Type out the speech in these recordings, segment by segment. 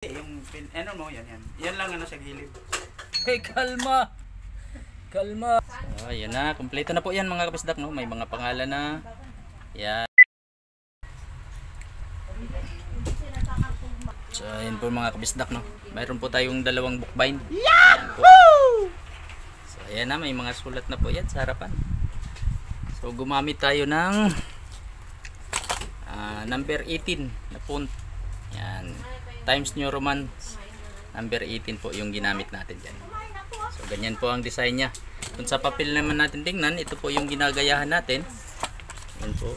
Yung ano mo, yan. Yan lang ano sa gilid. Hey, kalma. Kalma. So, ayan na, kumpleto na po yan mga kapisdak, no? May mga pangalan na. Yan. So, ayan po mga kabisdak, no? Mayroon po tayong dalawang bookbind. Yahoo! So, ayan na, may mga sulat na po yan sa harapan. So, gumamit tayo ng number 18 na font. Yan. Times New Roman number 18 po yung ginamit natin dyan. So, ganyan po ang design nya. Kung sa papel naman natin tingnan, ito po yung ginagayahan natin. Yan po.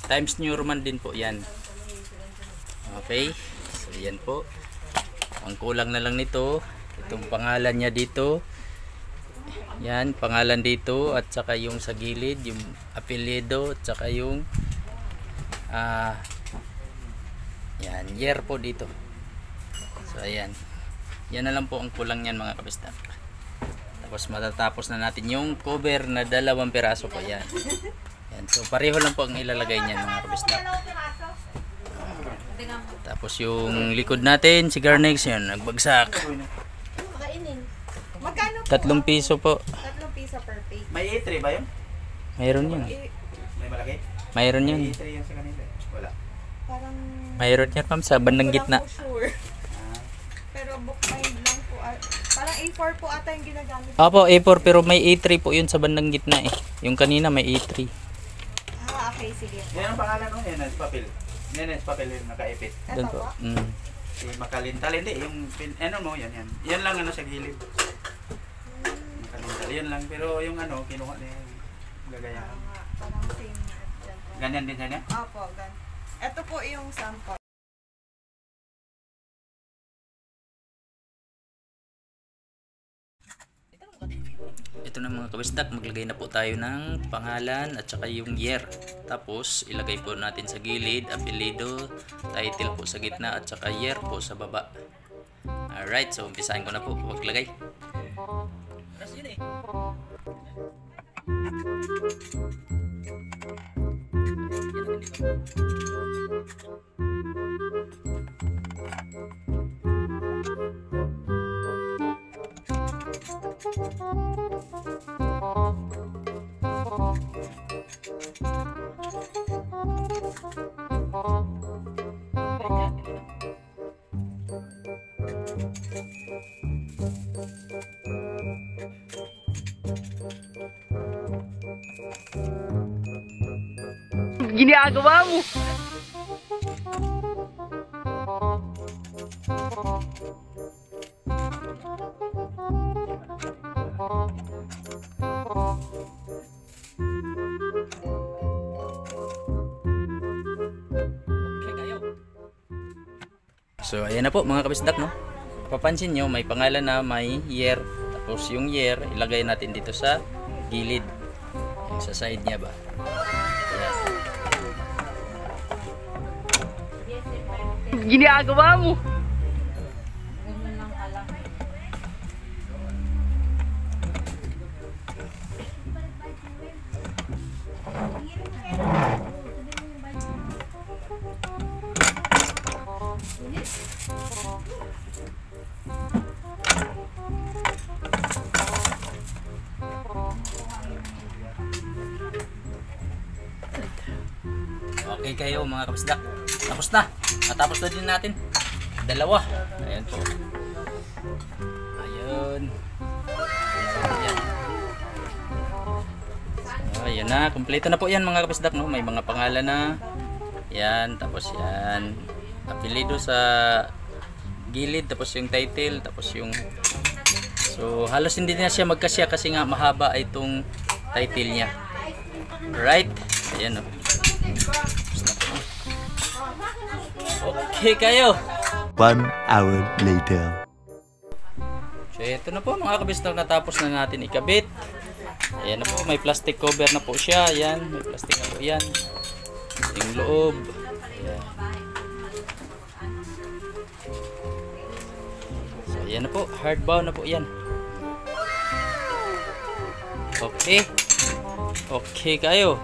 Times New Roman din po yan. Okay, so yan po. Ang kulang na lang nito, itong pangalan niya dito. Yan, pangalan dito at saka yung sa gilid, yung apelyido at saka yung yan, year po dito. So ayan. Yan na lang po ang kulang niyan mga kabisdak. Tapos matatapos na natin yung cover na 2 piraso po yan. Yan, so pareho lang po ang ilalagay niyan mga kabisdak. Tapos yung likod natin, cigar next yan, nagbagsak. 3 piso po. 3 piso per page. May A3 ba yun? Mayroon yun. May malaki? Mayroon yun. May A3 yan sa kanila. Wala. Parang Mayroon yan ma'am sa bandang gitna. sure. Pero bookbind lang po. Parang A4 po ata yung ginagamit. Opo, A4 pero may A3 po yun sa bandang gitna eh. Yung kanina may A3. Okay, sige. Yan ang pangalan mo, yan ang papel. Yan ang papel yung nakaipit. Doon po. Yung makalintal, hindi. Yung ano mo, yan. Yan lang ano sa gilid. Makalintal, yan lang. Pero yung ano, kinuha na yung gagayahan. Parang same dyan po. Ganyan din yan? Opo, gan. Ito po yung sample. Ito na mga kabisdak, maglagay na po tayo ng pangalan at saka yung year. Tapos ilagay po natin sa gilid, apelyido, title po sa gitna at saka year po sa baba. Alright, so umpisahan ko na po maglagay. Ginagawa mo. So ayan na po mga kabisdak, no. Papansin nyo may pangalan na may year. Tapos yung year ilagay natin dito sa gilid. Yung sa side niya ba. Ginagawa mo. Okay kayo mga kabisdak. Tapos na. Natapos na din natin. 2. Ayan po. Ayun. Ayan na. Kompleto na po yan mga kabisdak, no? May mga pangalan na. Yan. Tapos yan. Apelyido sa gilid. Tapos yung title. Tapos yung... So halos hindi na siya magkasya kasi nga mahaba itong title niya. Right? Ayan, no? Okay kayo. 1 hour later. So ito na po mga kabisdak, natapos na natin ikabit. Ayan na po, may plastic cover na po siya. Ayan, may plastic na po yan. Yung loob. Ayan. So ayan na po, hardbound na po yan. Okay. Okay kayo.